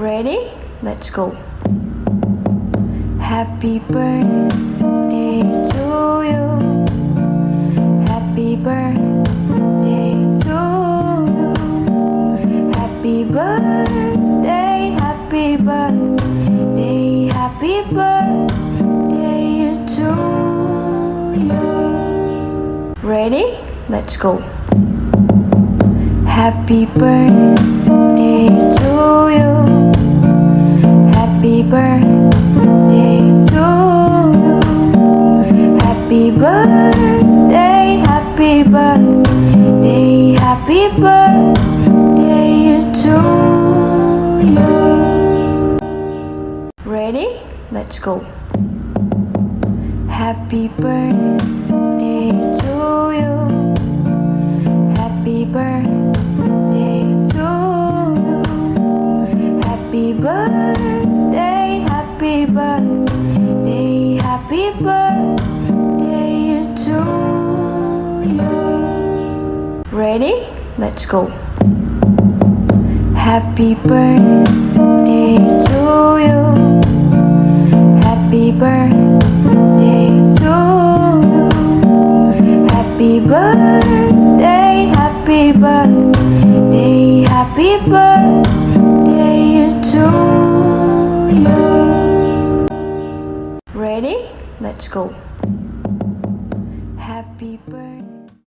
Ready? Let's go. Happy birthday to you. Happy birthday to you. Happy birthday, happy birthday, happy birthday to you. Ready? Let's go. Happy birthday to you. Happy birthday to you. Happy birthday, happy birthday, happy birthday to you. Ready? Let's go. Happy birthday to you. Happy birthday to you. Happy birthday, happy birthday, happy birthday to you. Ready? Let's go. Happy birthday to you. Happy birthday to you. Happy birthday, happy birthday, happy birthday to you. Ready? Let's go.